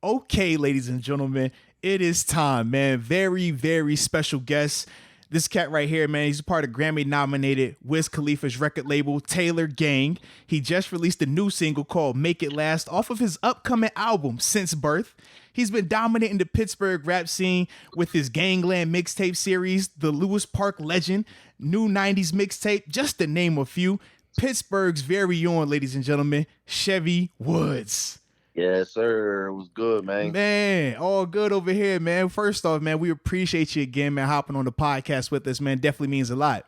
Okay, ladies and gentlemen, it is time, man. Very, very special guest. This cat right here, man, he's a part of Grammy Nominated Wiz Khalifa's record label, Taylor Gang. He just released a new single called Make It Last off of his upcoming album, Since Birth. He's been dominating the Pittsburgh rap scene with his Gangland mixtape series, the Lewis Park Legend, New 90s mixtape, just to name a few. Pittsburgh's very own, ladies and gentlemen, Chevy Woods. Yes, sir. It was good, man. Man, all good over here, man. First off, man, we appreciate you again, man, hopping on the podcast with us, man. Definitely means a lot.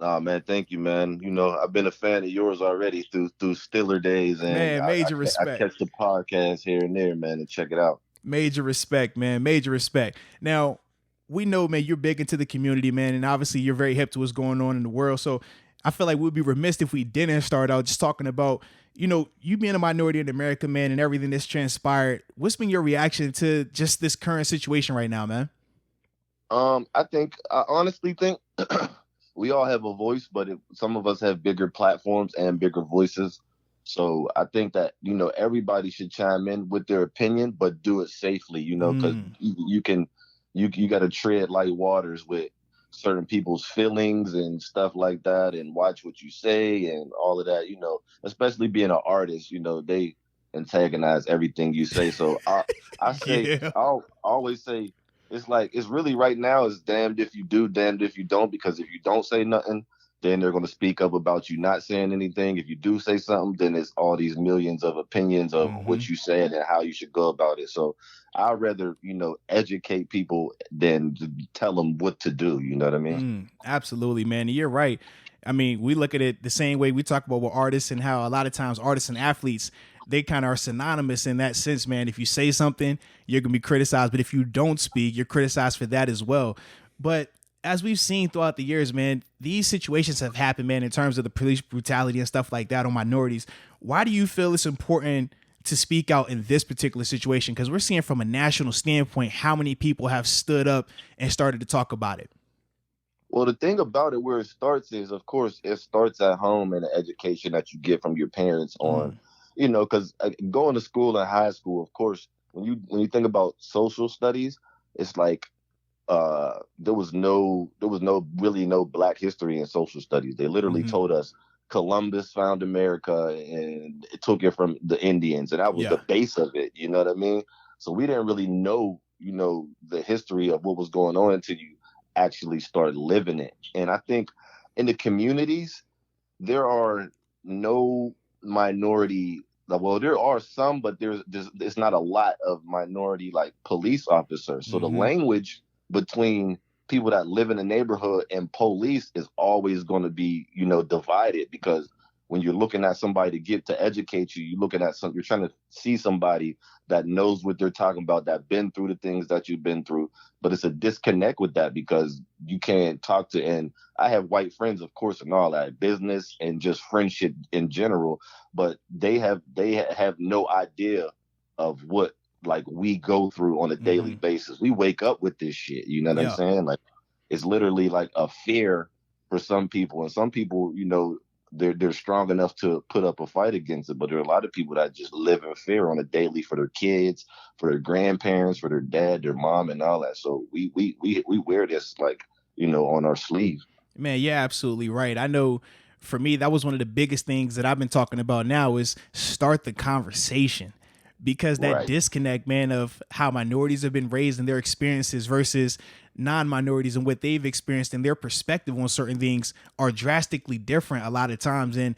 Oh, man, thank you, man. You know, I've been a fan of yours already through Stiller days. And man, major respect. I catch the podcast here and there, man, and check it out. Major respect, man. Major respect. Now, we know, man, you're big into the community, man, and obviously you're very hip to what's going on in the world. So I feel like we'd be remiss if we didn't start out just talking about, you know, you being a minority in America, man, and everything that's transpired. What's been your reaction to just this current situation right now, man? I honestly think we all have a voice, but some of us have bigger platforms and bigger voices. So I think that, you know, everybody should chime in with their opinion, but do it safely, you know, because you got to tread light waters with certain people's feelings and stuff like that, and watch what you say and all of that, you know, especially being an artist, you know, they antagonize everything you say. So I say, yeah. I'll always say, it's really right now is damned if you do, damned if you don't, because if you don't say nothing, then they're going to speak up about you not saying anything. If you do say something, then it's all these millions of opinions of what you said and how you should go about it. So I'd rather, you know, educate people than tell them what to do. You know what I mean? Absolutely, man. You're right. I mean, we look at it the same way we talk about with artists and how a lot of times artists and athletes, they kind of are synonymous in that sense, man. If you say something, you're going to be criticized. But if you don't speak, you're criticized for that as well. But as we've seen throughout the years, man, these situations have happened, man, in terms of the police brutality and stuff like that on minorities. Why do you feel it's important to speak out in this particular situation? Because we're seeing from a national standpoint how many people have stood up and started to talk about it. Well, the thing about it, where it starts is, of course, it starts at home and the education that you get from your parents on, you know, because going to school in high school, of course, when you think about social studies, it's like, there was really no Black history in social studies. They literally told us Columbus found America and it took it from the Indians, and that was the base of it. You know what I mean? So we didn't really know, you know, the history of what was going on until you actually start living it. And I think in the communities, there are no minority. Well, there are some, but there's not a lot of minority like police officers. So the language between people that live in the neighborhood and police is always going to be, you know, divided, because when you're looking at somebody to educate you, you're trying to see somebody that knows what they're talking about, that been through the things that you've been through. But it's a disconnect with that, because you can't talk to, and I have white friends, of course, and all that, business and just friendship in general, but they have no idea of what, like, we go through on a daily basis. We wake up with this shit, you know what I'm saying? Like, it's literally like a fear for some people, and some people, you know, they're strong enough to put up a fight against it, but there are a lot of people that just live in fear on a daily for their kids, for their grandparents, for their dad, their mom, and all that. So we wear this, like, you know, on our sleeve. Man, yeah, absolutely right. I know for me, that was one of the biggest things that I've been talking about now is start the conversation. Because that disconnect, man, of how minorities have been raised and their experiences versus non-minorities and what they've experienced and their perspective on certain things are drastically different a lot of times. And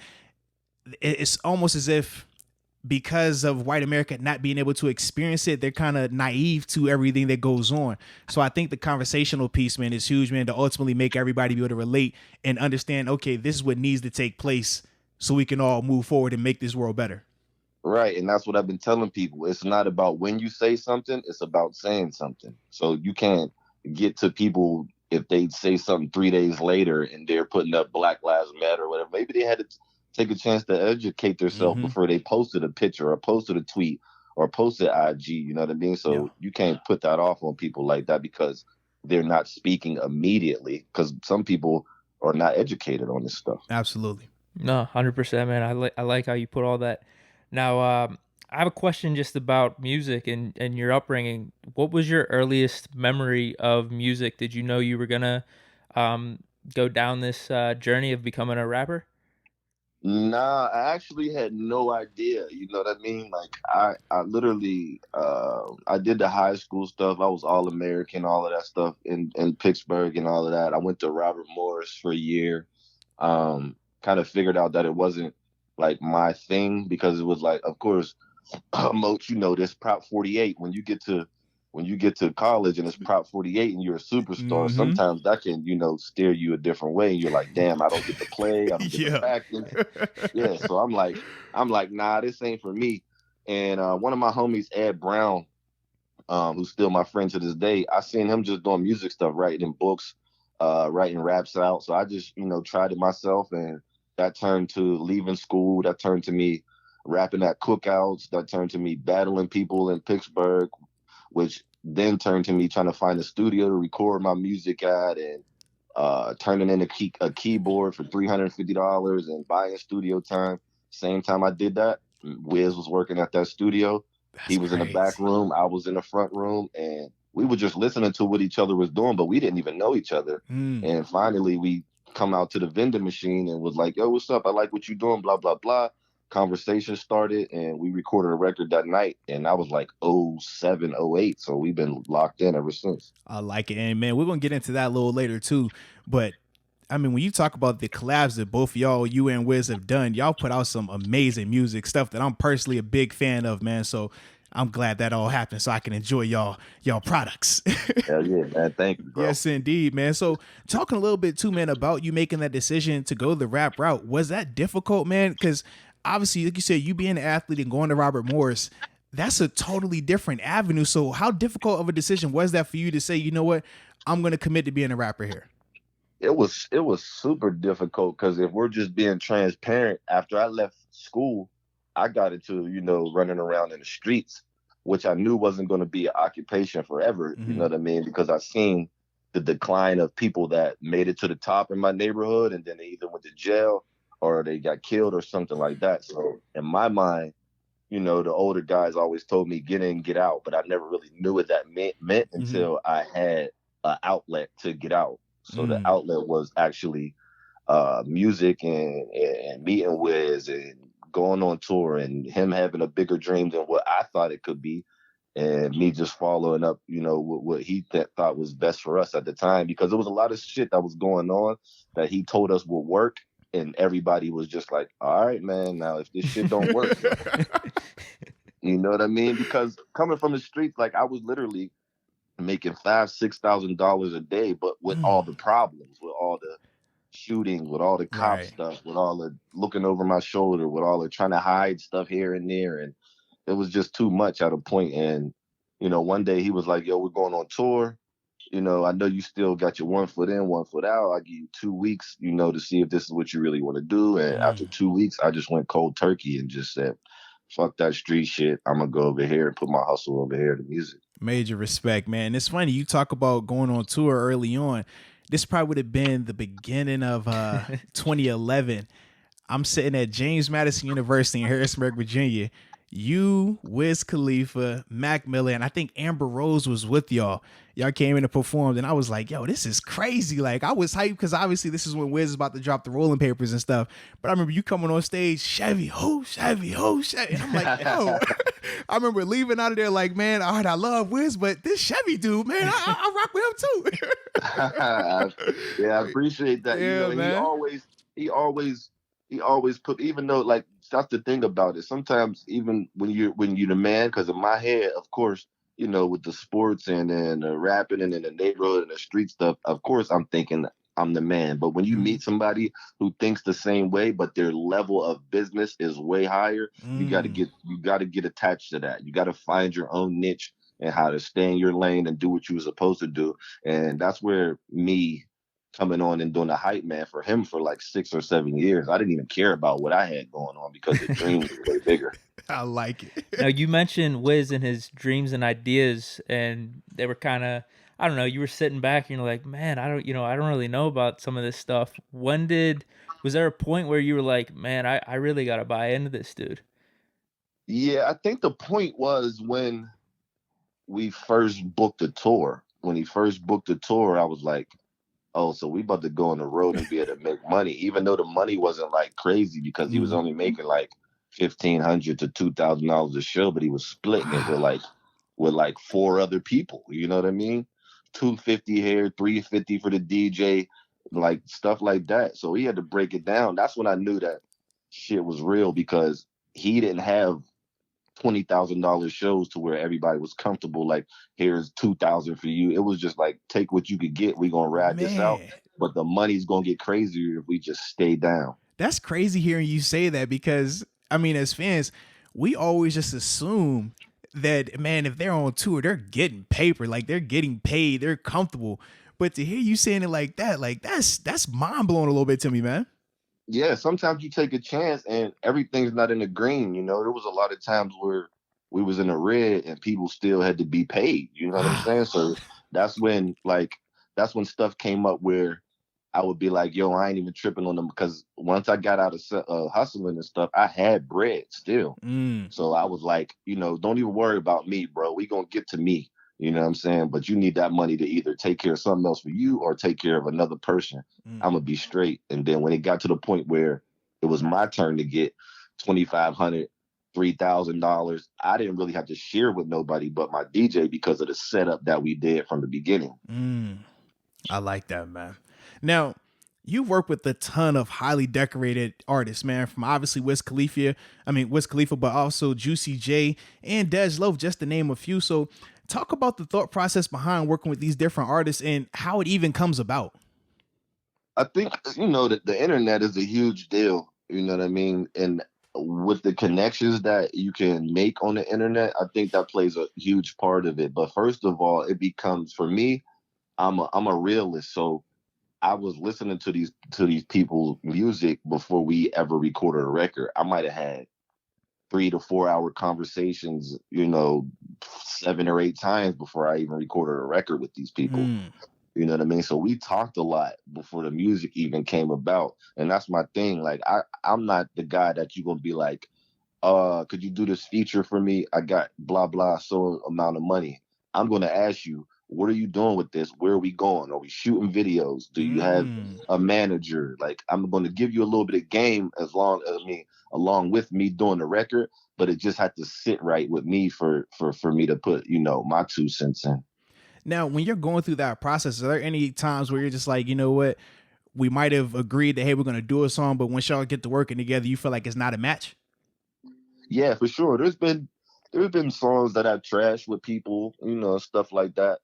it's almost as if because of white America not being able to experience it, they're kind of naive to everything that goes on. So I think the conversational piece, man, is huge, man, to ultimately make everybody be able to relate and understand, okay, this is what needs to take place so we can all move forward and make this world better. Right. And that's what I've been telling people. It's not about when you say something, it's about saying something. So you can't get to people if they say something 3 days later and they're putting up Black Lives Matter or whatever. Maybe they had to take a chance to educate themselves before they posted a picture or posted a tweet or posted IG. You know what I mean? So you can't put that off on people like that because they're not speaking immediately, because some people are not educated on this stuff. Absolutely. No, 100%, man. I like how you put all that. Now, I have a question just about music and your upbringing. What was your earliest memory of music? Did you know you were gonna um, go down this journey of becoming a rapper? Nah, I actually had no idea. You know what I mean? Like I literally, I did the high school stuff. I was all American, all of that stuff in Pittsburgh and all of that. I went to Robert Morris for a year. Kind of figured out that it wasn't like my thing because it was like, of course, Moats, you know this Prop 48. When you get to college and it's Prop 48 and you're a superstar, Mm-hmm. sometimes that can, steer you a different way. And you're like, damn, I don't get to play, I don't get to Yeah. practice. Yeah, so I'm like, nah, this ain't for me. And one of my homies, Ed Brown, who's still my friend to this day, I seen him just doing music stuff, writing books, writing raps out. So I just, tried it myself, and that turned to leaving school. That turned to me rapping at cookouts. That turned to me battling people in Pittsburgh, which then turned to me trying to find a studio to record my music at, and turning in a keyboard for $350 and buying studio time. Same time I did that, Wiz was working at that studio. That's He was in the back crazy. room, I was in the front room, and we were just listening to what each other was doing, but we didn't even know each other. Mm. And finally, we come out to the vending machine and was like, "Yo, what's up? I like what you're doing." Blah blah blah. Conversation started, and we recorded a record that night. And I was like 07, 08. So we've been locked in ever since. I like it. And man, we're gonna get into that a little later too. But I mean, when you talk about the collabs that both y'all, you and Wiz, have done, y'all put out some amazing music, stuff that I'm personally a big fan of, man. So I'm glad that all happened so I can enjoy y'all products. Hell yeah, man. Thank you, bro. Yes, indeed, man. So talking a little bit too, man, about you making that decision to go the rap route, was that difficult, man? Because obviously, like you said, you being an athlete and going to Robert Morris, that's a totally different avenue. So how difficult of a decision was that for you to say, you know what, I'm going to commit to being a rapper here? It was super difficult because if we're just being transparent, after I left school, I got into, running around in the streets, which I knew wasn't going to be an occupation forever, you know Mm-hmm. what I mean? Because I seen the decline of people that made it to the top in my neighborhood, and then they either went to jail or they got killed or something like that. So in my mind, the older guys always told me get in, get out, but I never really knew what that meant Mm-hmm. until I had an outlet to get out. So the Mm. outlet was actually music and meeting Wiz and going on tour and him having a bigger dream than what I thought it could be. And me just following up, what he thought was best for us at the time, because there was a lot of shit that was going on that he told us would work. And everybody was just like, all right, man, now if this shit don't work, you know what I mean? Because coming from the streets, like I was literally making $5,000-6,000 a day, but with all Mm. the problems, with all the shooting, with all the cop Right. stuff, with all the looking over my shoulder, with all the trying to hide stuff here and there, and it was just too much at a point. And one day he was like, "Yo, we're going on tour. I know you still got your 1 foot in, 1 foot out. I'll give you 2 weeks, to see if this is what you really want to do." And after Mm. 2 weeks, I just went cold turkey and just said, "Fuck that street shit. I'm gonna go over here and put my hustle over here to music." Major respect, man. It's funny you talk about going on tour early on. This probably would have been the beginning of 2011. I'm sitting at James Madison University in Harrisonburg, Virginia. You, Wiz Khalifa, Mac Miller, and I think Amber Rose was with y'all. Y'all came in and performed, and I was like, yo, this is crazy. Like, I was hyped because obviously this is when Wiz is about to drop the rolling papers and stuff. But I remember you coming on stage, Chevy, ho, Chevy, ho, Chevy. And I'm like, yo, I remember leaving out of there like, man, all right, I love Wiz, but this Chevy dude, man, I rock with him too. Yeah, I appreciate that. Yeah, He man. always, he always, he always put. Even though, like, that's the thing about it. Sometimes, even when you're the man, because in my head, of course, with the sports and the rapping and in the neighborhood and the street stuff, of course, I'm thinking I'm the man. But when you Mm, meet somebody who thinks the same way, but their level of business is way higher, mm. you got to get attached to that. You got to find your own niche and how to stay in your lane and do what you were supposed to do. And that's where me coming on and doing the hype man for him for like 6 or 7 years, I didn't even care about what I had going on because the dream was way bigger. I like Now it. you mentioned Wiz and his dreams and ideas, and they were kind of, I don't know. You were sitting back and you're like, man, I don't really know about some of this stuff. Was there a point where you were like, man, I really got to buy into this dude? Yeah, I think the point was when we first booked the tour. When he first booked the tour, I was like, oh, so we about to go on the road and be able to make money, even though the money wasn't like crazy because he was Mm. only making like $1,500 to $2,000 a show, but he was splitting it Wow. with like four other people. You know what I mean? 250 here, 350 for the DJ, like stuff like that. So he had to break it down. That's when I knew that shit was real because he didn't have $20,000 shows to where everybody was comfortable. Like, here's 2,000 for you. It was just like, take what you could get. We're gonna ride this out, Man, but the money's gonna get crazier if we just stay down. that's crazy hearing you say that because I mean, as fans, we always just assume that man, if they're on tour, they're getting paper, like they're getting paid, they're comfortable. But to hear you saying it like that's mind blowing a little bit to me, man. Yeah, sometimes you take a chance and everything's not in the green. You know, there was a lot of times where we was in the red and people still had to be paid. You know what I'm saying? So that's when like that's when stuff came up where I would be like, yo, I ain't even tripping on them because once I got out of hustling and stuff, I had bread still. Mm, So I was like, don't even worry about me, bro. We gonna get to me. You know what I'm saying? But you need that money to either take care of something else for you or take care of another person. mm. I'm gonna be straight. And then when it got to the point where it was my turn to get 2,500, $3,000, I didn't really have to share with nobody but my DJ because of the setup that we did from the beginning. I like that, man. Now, you work with a ton of highly decorated artists, man, from obviously Wiz Khalifa, but also Juicy J and Dej Loaf, just to name a few. So talk about the thought process behind working with these different artists and how it even comes about. I think that the internet is a huge deal. You know what I mean? And with the connections that you can make on the internet, I think that plays a huge part of it. But first of all, it becomes for me, I'm a realist. So I was listening to these people's music before we ever recorded a record. I might have had 3 to 4 hour conversations, 7 or 8 times before I even recorded a record with these people. Mm, You know what I mean? So we talked a lot before the music even came about. And that's my thing. Like I'm not the guy that you're gonna be like, could you do this feature for me? I got blah blah so amount of money. I'm gonna ask you, what are you doing with this? Where are we going? Are we shooting videos? Do you have mm. a manager? Like I'm gonna give you a little bit of game along with me doing the record, but it just had to sit right with me for me to put, my 2 cents in. Now, when you're going through that process, are there any times where you're just like, you know what, we might have agreed that hey, we're gonna do a song, but once y'all get to working together, you feel like it's not a match? Yeah, for sure. There's been songs that I've trashed with people, stuff like that.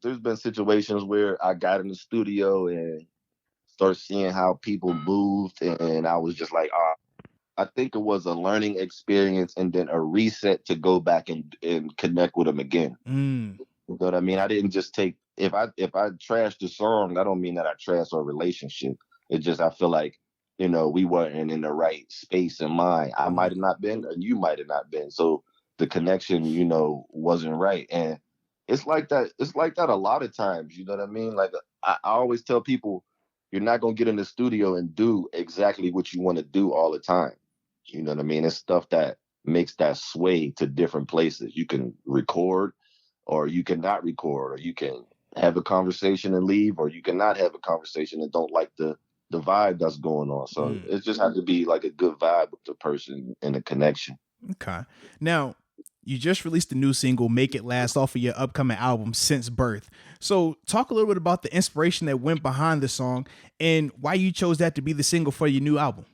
There's been situations where I got in the studio and start seeing how people moved, and I was just like, I think it was a learning experience and then a reset to go back and connect with them again. Mm, You know what I mean? I didn't just take if I trash the song, I don't mean that I trash our relationship. It just I feel like, we weren't in the right space and mind. I might mm, have not been, and you might have not been. So the connection, wasn't right. And it's like that a lot of times, you know what I mean? Like I always tell people, you're not gonna get in the studio and do exactly what you want to do all the time. You know what I mean? It's stuff that makes that sway to different places. You can record or you cannot record, or you can have a conversation and leave, or you cannot have a conversation and don't like the vibe that's going on. So mm. it just has to be like a good vibe with the person and the connection. Okay. Now, you just released a new single, Make It Last, off of your upcoming album, Since Birth. So, talk a little bit about the inspiration that went behind the song and why you chose that to be the single for your new album.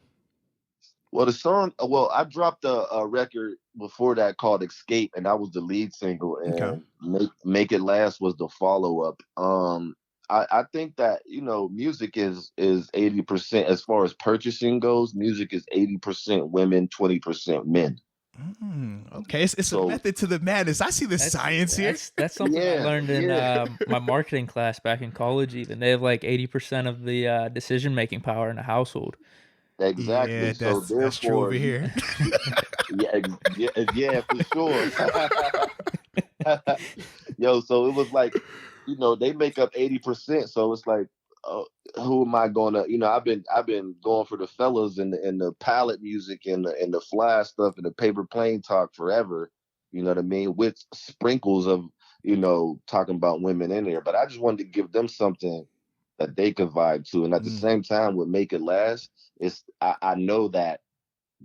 I dropped a record before that called Escape, and that was the lead single, Okay. and Make It Last was the follow up. I think that music is 80% as far as purchasing goes. Music is 80% women, 20% men. Okay, it's a So method to the madness. I see the That's science here. that's something I yeah, learned in yeah, my marketing class back in college. Even they have like 80% of the decision making power in a household. exactly. Yeah, So that's true over therefore, here. yeah, yeah, yeah, for sure. Yo, so it was like, they make up 80%. So it's like who am I gonna? I've been going for the fellas and the palette music and the flash stuff and the paper plane talk forever. You know what I mean? With sprinkles of talking about women in there, but I just wanted to give them something that they could vibe to, and at the same time, would make it last. I know that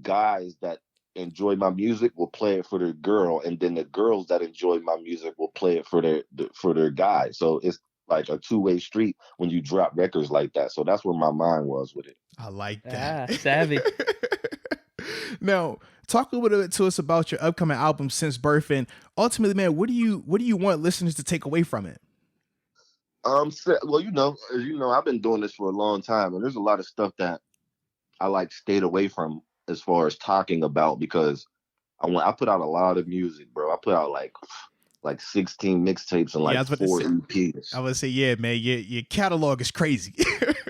guys that enjoy my music will play it for their girl, and then the girls that enjoy my music will play it for their guy. So it's like a two-way street when you drop records like that. So that's where my mind was with it. I like that. Savvy. Now, talk a little bit to us about your upcoming album, Since Birth, and ultimately, man, what do you want listeners to take away from it? Well, as you know, I've been doing this for a long time, and there's a lot of stuff that I like stayed away from as far as talking about, because I put out a lot of music, bro. I put out like 16 mixtapes and like 4 EPs. I would say, yeah, man, your catalog is crazy.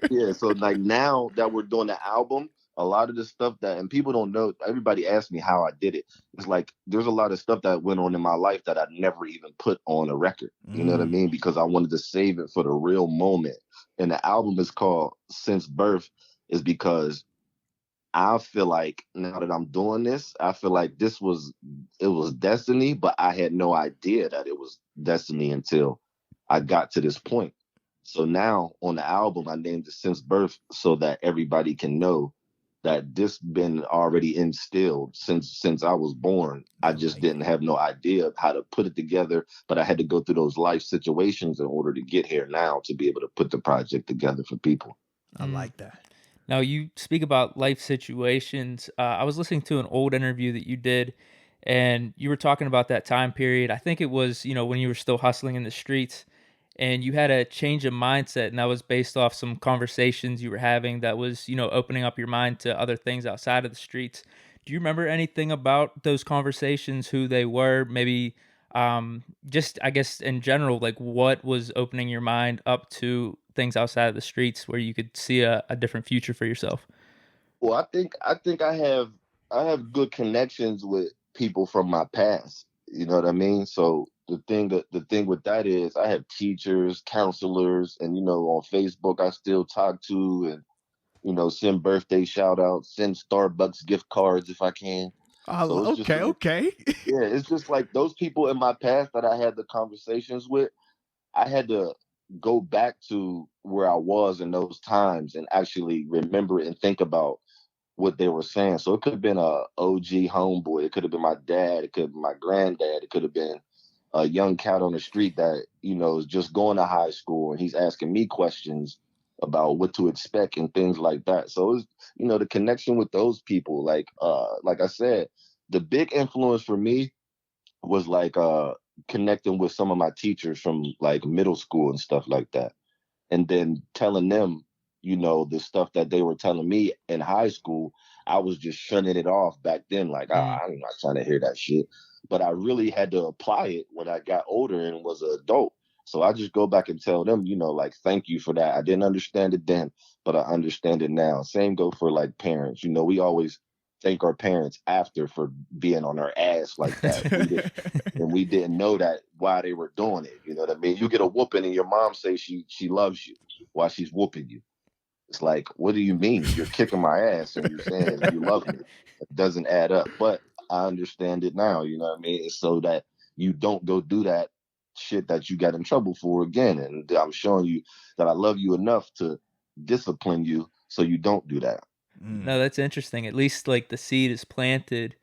Yeah, so like now that we're doing the album, a lot of the stuff and people don't know, everybody asks me how I did it. It's like there's a lot of stuff that went on in my life that I never even put on a record. You know what I mean? Because I wanted to save it for the real moment. And the album is called Since Birth, is because I feel like now that I'm doing this, I feel like it was destiny, but I had no idea that it was destiny until I got to this point. So now on the album, I named it Since Birth so that everybody can know that this been already instilled since I was born. I just didn't have no idea of how to put it together, but I had to go through those life situations in order to get here now to be able to put the project together for people. I like that. Now, you speak about life situations. I was listening to an old interview that you did, and you were talking about that time period. I think it was, when you were still hustling in the streets, and you had a change of mindset, and that was based off some conversations you were having that was, opening up your mind to other things outside of the streets. Do you remember anything about those conversations, who they were, maybe just, I guess, in general, like what was opening your mind up to things outside of the streets where you could see a different future for yourself? Well, I think I have good connections with people from my past. You know what I mean? So the thing with that is I have teachers, counselors, and on Facebook I still talk to, and send birthday shout outs, send Starbucks gift cards if I can. So it's okay. Yeah, it's just like those people in my past that I had the conversations with. I had to go back to where I was in those times and actually remember it and think about what they were saying. So it could have been a OG homeboy. It could have been my dad. It could have been my granddad. It could have been a young cat on the street that, is just going to high school and he's asking me questions about what to expect and things like that. So it's, the connection with those people, like I said, the big influence for me was like connecting with some of my teachers from like middle school and stuff like that. And then telling them, the stuff that they were telling me in high school, I was just shunning it off back then. Like, I'm not trying to hear that shit. But I really had to apply it when I got older and was an adult. So I just go back and tell them, like, thank you for that. I didn't understand it then, but I understand it now. Same go for like parents. We always thank our parents after for being on our ass like that. And we didn't know that why they were doing it. You know what I mean? You get a whooping and your mom says she loves you while she's whooping you. It's like, what do you mean? You're kicking my ass and you're saying you love me. It doesn't add up. But I understand it now, you know what I mean? It's so that you don't go do that shit that you got in trouble for again. And I'm showing you that I love you enough to discipline you so you don't do that. No, that's interesting. At least like the seed is planted.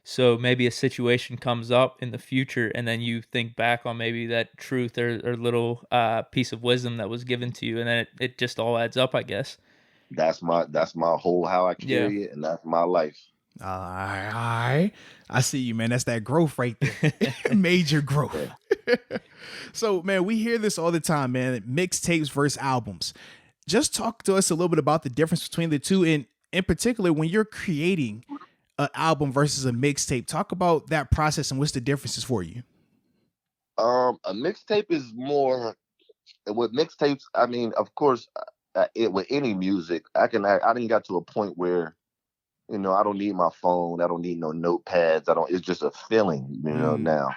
So maybe a situation comes up in the future and then you think back on maybe that truth or little piece of wisdom that was given to you, and then it just all adds up, I guess. That's my whole how I carry it, and that's my life. All right. I see you, man. That's that growth right there. Major growth. So, man, we hear this all the time, man. Mixtapes versus albums. Just talk to us a little bit about the difference between the two, and in particular, when you're creating an album versus a mixtape. Talk about that process and what's the differences for you. A mixtape is more with mixtapes. I mean, of course, with any music, I didn't got to a point where, I don't need my phone. I don't need no notepads. It's just a feeling, now.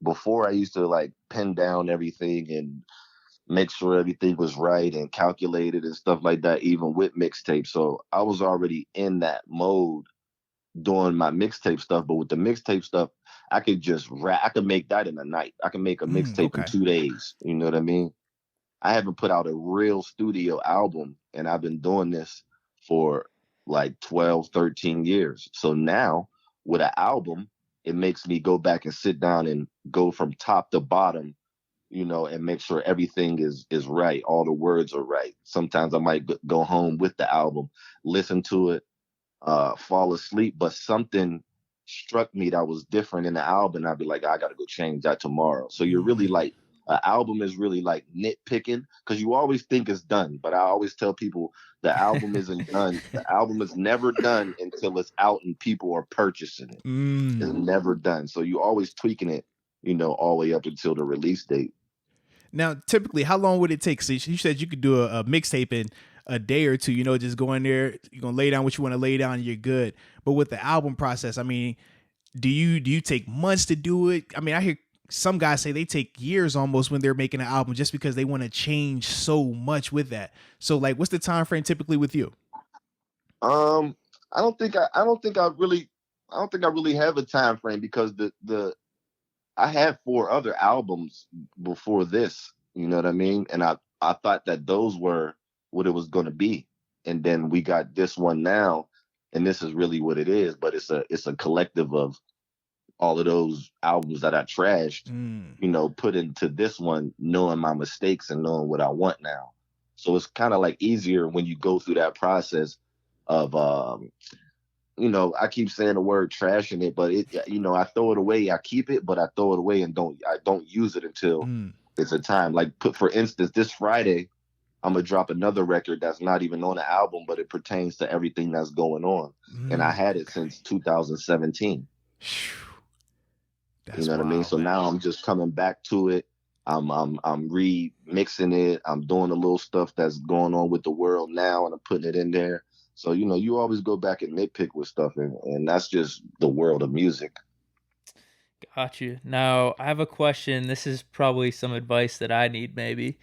Before I used to like pen down everything and make sure everything was right and calculated and stuff like that, even with mixtape. So I was already in that mode doing my mixtape stuff. But with the mixtape stuff, I could just rap. I could make that in a night. I can make a mixtape in Okay. 2 days. You know what I mean? I haven't put out a real studio album, and I've been doing this for like 12, 13 years. So now with an album, it makes me go back and sit down and go from top to bottom, and make sure everything is right. All the words are right. Sometimes I might go home with the album, listen to it, fall asleep, but something struck me that was different in the album. I'd be like, I gotta go change that tomorrow. So you're really like, an album is really like nitpicking because you always think it's done. But I always tell people the album isn't done. The album is never done until it's out and people are purchasing it. It's never done. So you always tweaking it, all the way up until the release date. Now, typically, how long would it take? So you said you could do a mixtape in a day or two, just go in there, you're going to lay down what you want to lay down and you're good. But with the album process, I mean, do you take months to do it? I mean, I hear some guys say they take years almost when they're making an album just because they want to change so much with that. So like, what's the time frame typically with you? I don't think I really have a time frame because I had 4 other albums before this, you know what I mean? And I thought that those were what it was going to be. And then we got this one now, and this is really what it is, but it's a collective of all of those albums that I trashed, put into this one, knowing my mistakes and knowing what I want now. So it's kind of like easier when you go through that process of, I keep saying the word trashing it, but I throw it away. I keep it, but I throw it away and I don't use it until it's a time. Like for instance, this Friday, I'm gonna drop another record that's not even on the album, but it pertains to everything that's going on. And I had it since 2017. That's what I mean? So now I'm just coming back to it. I'm remixing it. I'm doing the little stuff that's going on with the world now, and I'm putting it in there. So, you always go back and nitpick with stuff, and that's just the world of music. Got you. Now, I have a question. This is probably some advice that I need, maybe.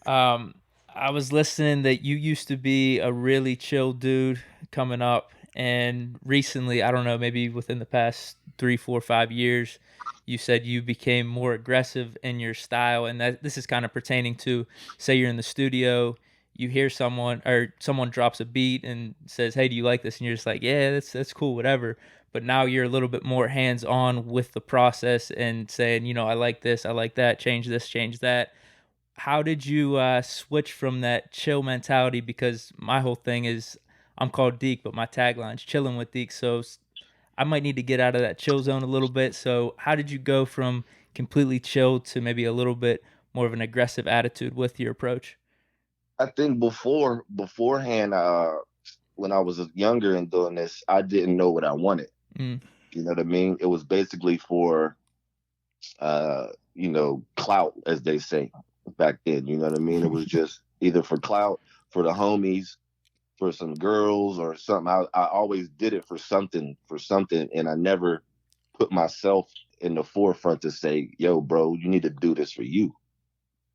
I was listening that you used to be a really chill dude coming up, and recently, I don't know, maybe within the past 3, 4, 5 years, you said you became more aggressive in your style, and that this is kind of pertaining to, say you're in the studio, you hear someone drops a beat and says, "Hey, do you like this?" And you're just like, "Yeah, that's cool, whatever." But now you're a little bit more hands-on with the process and saying, "I like this, I like that, change this, change that." How did you switch from that chill mentality? Because my whole thing is, I'm called Deke, but my tagline's chilling with Deke. So I might need to get out of that chill zone a little bit. So how did you go from completely chill to maybe a little bit more of an aggressive attitude with your approach? I think beforehand, when I was younger and doing this, I didn't know what I wanted. You know what I mean? It was basically for, clout, as they say back then. You know what I mean? It was just either for clout, for the homies, for some girls or something. I always did it for something, and I never put myself in the forefront to say, "Yo, bro, you need to do this for you."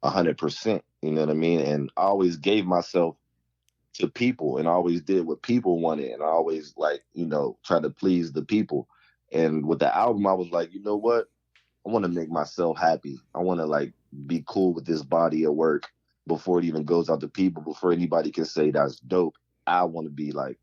100%, you know what I mean? And I always gave myself to people and I always did what people wanted. And I always try to please the people. And with the album, I was like, you know what? I want to make myself happy. I want to be cool with this body of work before it even goes out to people, before anybody can say that's dope. I want to be like,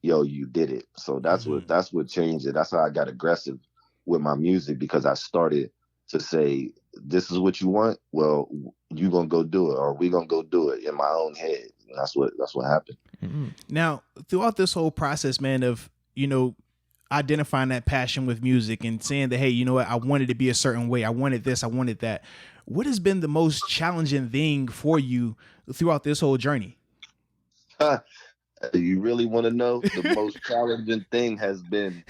yo, you did it. So that's what changed it. That's how I got aggressive with my music, because I started to say, this is what you want. Well, you gonna go do it, or we gonna go do it in my own head. And that's what happened. Now, throughout this whole process, man, of identifying that passion with music and saying that, hey, you know what, I wanted to be a certain way. I wanted this. I wanted that. What has been the most challenging thing for you throughout this whole journey? You really want to know? The most challenging thing has been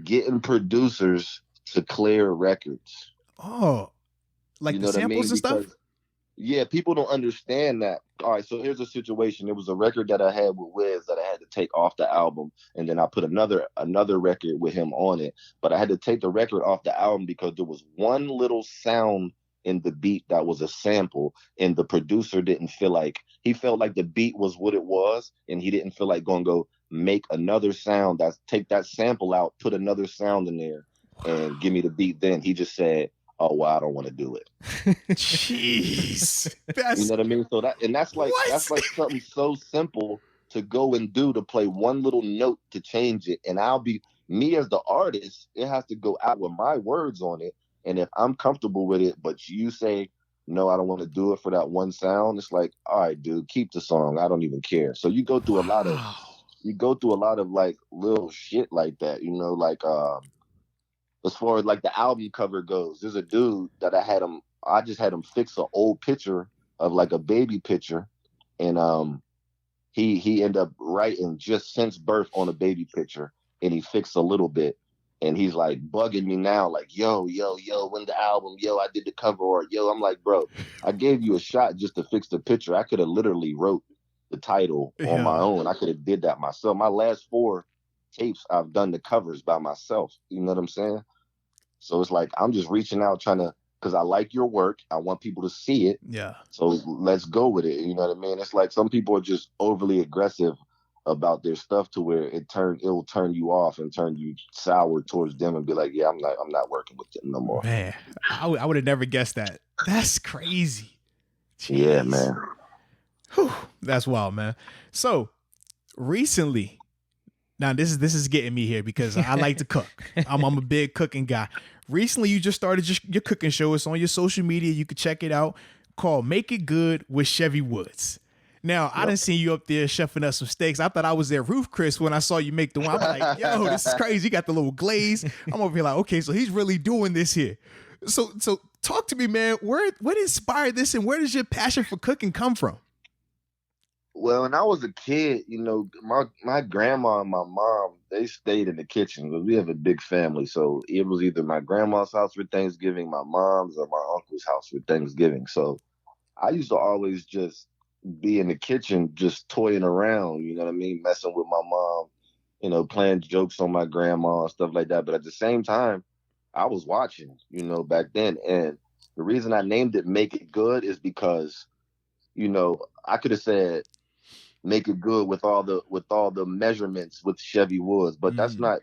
getting producers to clear records. Oh, like the samples and stuff? Yeah, people don't understand that. All right, so here's a situation. It was a record that I had with Wiz that I had to take off the album, and then I put another record with him on it. But I had to take the record off the album because there was one little sound in the beat that was a sample, and the producer didn't feel like, he felt like the beat was what it was, and he didn't feel like going to go make another sound, that's take that sample out, put another sound in there, and give me the beat. Then he just said, oh well, I don't want to do it. Jeez. You know what I mean? So that's like something so simple to go and do, to play one little note to change it. And I'll be, me as the artist, it has to go out with my words on it. And if I'm comfortable with it, but you say, no, I don't want to do it for that one sound, it's like, all right, dude, keep the song. I don't even care. So you go through a lot of like little shit like that, you know, like as far as like the album cover goes, there's a dude that I just had him fix an old picture of like a baby picture, and he ended up writing just since birth on a baby picture, and he fixed a little bit, and he's like bugging me now, like, yo, when the album, I did the cover art, I'm like, bro, I gave you a shot just to fix the picture. I could have literally wrote the title on my own. I could have did that myself. My last 4 tapes, I've done the covers by myself. You know what I'm saying? So it's like, I'm just reaching out, trying to, because I like your work. I want people to see it. Yeah. So let's go with it. You know what I mean? It's like some people are just overly aggressive about their stuff to where it'll turn you off and turn you sour towards them and be like, yeah, I'm not working with them no more. Man, I would have never guessed that. That's crazy. Jeez. Yeah, man. Whew, that's wild, man. So recently, now this is getting me here because I like to cook. I'm a big cooking guy. Recently, you just started your cooking show. It's on your social media. You can check it out, called Make It Good with Chevy Woods. Now, I done seen you up there chefing up some steaks. I thought I was there Roof Chris when I saw you make the one. I'm like, yo, this is crazy. You got the little glaze. I'm over here like, okay, so he's really doing this here. So talk to me, man. What inspired this, and where does your passion for cooking come from? Well, when I was a kid, you know, my grandma and my mom, they stayed in the kitchen. We have a big family, so it was either my grandma's house for Thanksgiving, my mom's, or my uncle's house for Thanksgiving. So I used to always just be in the kitchen, just toying around, you know what I mean, messing with my mom, you know, playing jokes on my grandma and stuff like that. But at the same time, I was watching, you know, back then. And the reason I named it Make It Good is because, you know, I could have said Make It Good with all the measurements with Chevy Woods, but that's not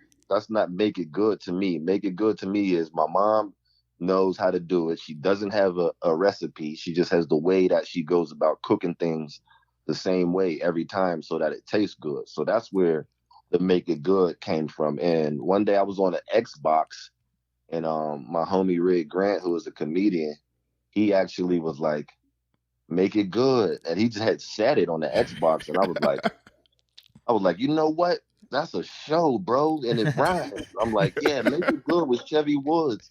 Make It Good to me. Make It Good to me is my mom knows how to do it. She doesn't have a recipe. She just has the way that she goes about cooking things the same way every time so that it tastes good. So that's where the Make It Good came from. And one day I was on an Xbox, and my homie Rick Grant, who is a comedian, he actually was like, Make It Good. And he just had said it on the Xbox. And I was like, you know what? That's a show, bro. And it rhymes. I'm like, yeah, Make It Good with Chevy Woods.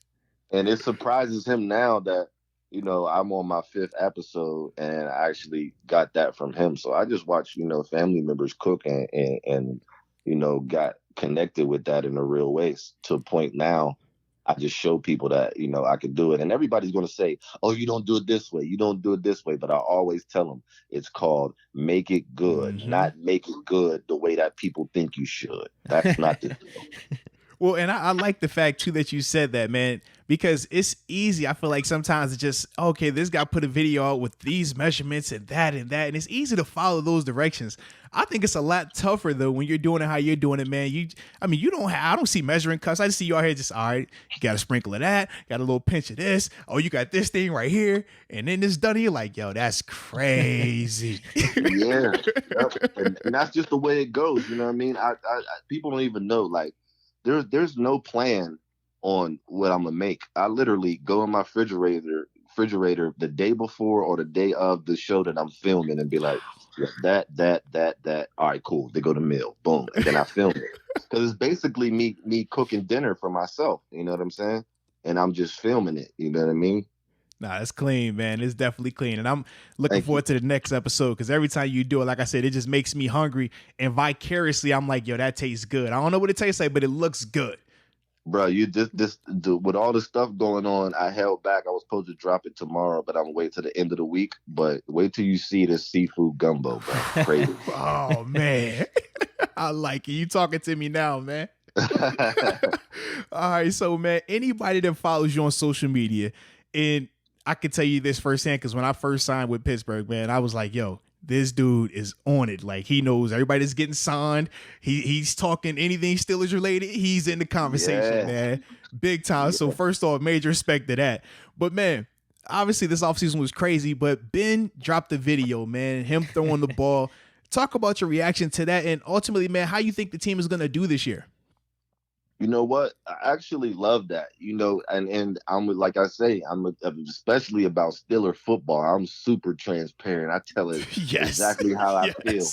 And it surprises him now that, you know, I'm on my 5th episode, and I actually got that from him. So I just watched, you know, family members cook and you know, got connected with that in a real way, to a point now I just show people that, you know, I can do it. And everybody's going to say, oh, you don't do it this way. You don't do it this way. But I always tell them it's called Make It Good, not make it good the way that people think you should. That's not the deal. Well, and I like the fact, too, that you said that, man, because it's easy. I feel like sometimes it's just, okay, this guy put a video out with these measurements and that, and it's easy to follow those directions. I think it's a lot tougher, though, when you're doing it how you're doing it, man. I don't see measuring cups. I just see you out here just, all right, you got a sprinkle of that, got a little pinch of this. Oh, you got this thing right here, and then it's done. You're like, yo, that's crazy. Yeah. And that's just the way it goes. You know what I mean? I people don't even know, like, there's no plan on what I'm gonna make. I literally go in my refrigerator the day before or the day of the show that I'm filming and be like, yeah, that. All right, cool. They go to meal, boom, and then I film it because it's basically me cooking dinner for myself. You know what I'm saying? And I'm just filming it. You know what I mean? Nah, it's clean, man. It's definitely clean. And I'm looking forward to the next episode because every time you do it, like I said, it just makes me hungry. And vicariously, I'm like, yo, that tastes good. I don't know what it tastes like, but it looks good. Bro, you with all the stuff going on, I held back. I was supposed to drop it tomorrow, but I'm gonna wait till the end of the week. But wait till you see this seafood gumbo, bro. Crazy. Oh, man. I like it. You talking to me now, man. All right. So, man, anybody that follows you on social media, and I could tell you this firsthand because when I first signed with Pittsburgh, man, I was like, yo, this dude is on it. Like, he knows everybody that's getting signed. He's talking anything Steelers related. He's in the conversation, man. Big time. So first off, major respect to that. But, man, obviously this offseason was crazy, but Ben dropped the video, man, him throwing the ball. Talk about your reaction to that, and ultimately, man, how you think the team is going to do this year. You know what? I actually love that. And I'm like I say, especially about Steeler football. I'm super transparent. I tell it exactly how I feel.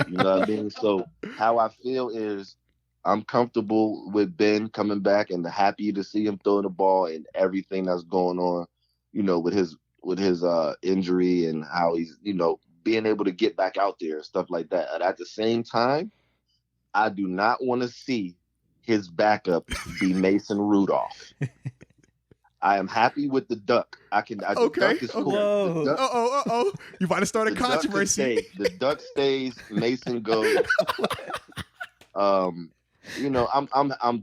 You know what I mean? So how I feel is I'm comfortable with Ben coming back and happy to see him throwing the ball and everything that's going on, with his injury and how he's, being able to get back out there and stuff like that. And at the same time, I do not want to see his backup be Mason Rudolph. I am happy with the Duck. The Duck is cool. You about to start a controversy. The Duck stays, Mason goes. I'm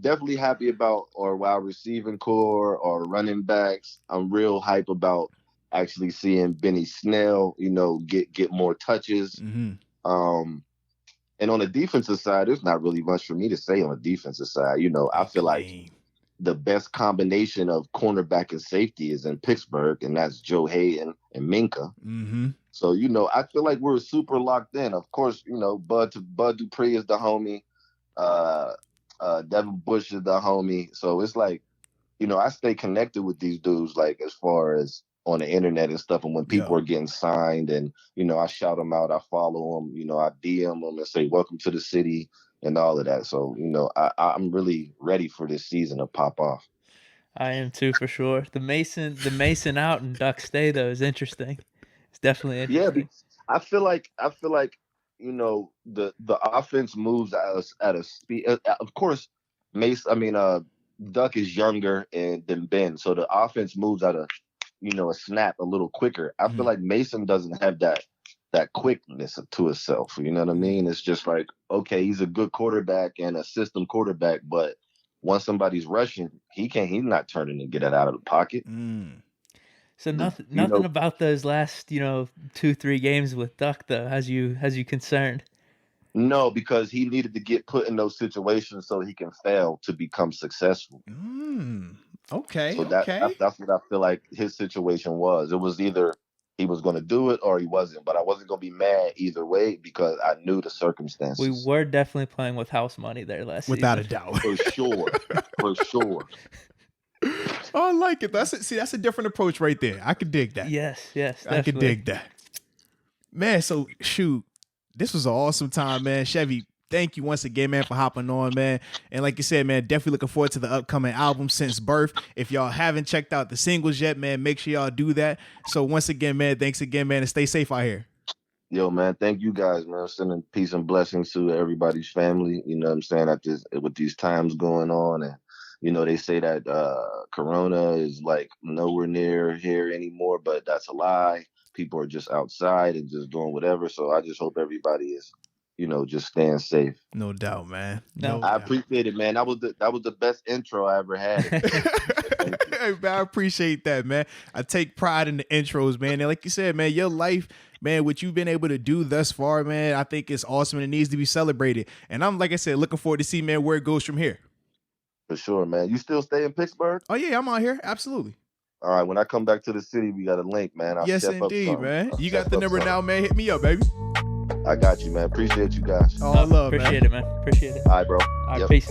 definitely happy about our wide receiving core or running backs. I'm real hype about actually seeing Benny Snell, get more touches. Mm-hmm. And on the defensive side, there's not really much for me to say on the defensive side. I feel like the best combination of cornerback and safety is in Pittsburgh, and that's Joe Hayden and Minka. Mm-hmm. So, I feel like we're super locked in. Of course, Bud Dupree is the homie. Devin Bush is the homie. So it's like, I stay connected with these dudes, like as far as on the internet and stuff. And when people are getting signed and, I shout them out, I follow them, I DM them and say, welcome to the city and all of that. So, I'm really ready for this season to pop off. I am too, for sure. The Mason out and Duck stay though is interesting. It's definitely interesting. Yeah, I feel like, the offense moves at a speed. Of course, Duck is younger than Ben. So the offense moves at a snap a little quicker. I feel like Mason doesn't have that quickness to himself. You know what I mean? It's just like, okay, he's a good quarterback and a system quarterback, but once somebody's rushing, he's not turning to get it out of the pocket. So nothing about those last, 2-3 games with Duck though has you concerned? No, because he needed to get put in those situations so he can fail to become successful. Okay. So that's what I feel like his situation was. It was either he was going to do it or he wasn't, but I wasn't going to be mad either way because I knew the circumstances. We were definitely playing with house money there last season. Without a doubt. For sure. Oh, I like it. That's a different approach right there. I could dig that. Yes, definitely. I could dig that. Man, so shoot. This was an awesome time, man. Chevy, thank you once again, man, for hopping on, man. And like you said, man, definitely looking forward to the upcoming album, Since Birth. If y'all haven't checked out the singles yet, man, make sure y'all do that. So once again, man, thanks again, man, and stay safe out here. Yo, man, thank you guys, man. Sending peace and blessings to everybody's family. You know what I'm saying? With these times going on, and they say that Corona is like nowhere near here anymore, but that's a lie. People are just outside and just doing whatever. So I just hope everybody is, just staying safe. No doubt, man. I appreciate it, man. That was the best intro I ever had. Hey, man, I appreciate that, man. I take pride in the intros, man. And like you said, man, your life, man, what you've been able to do thus far, man, I think it's awesome and it needs to be celebrated. And I'm, like I said, looking forward to see, man, where it goes from here. For sure, man. You still stay in Pittsburgh? Oh, yeah, I'm out here. Absolutely. All right, when I come back to the city, we got a link, man. Yes, indeed, man. You got the number now, man. Hit me up, baby. I got you, man. Appreciate you guys. All love, appreciate it, man. Appreciate it. All right, bro. All right, peace.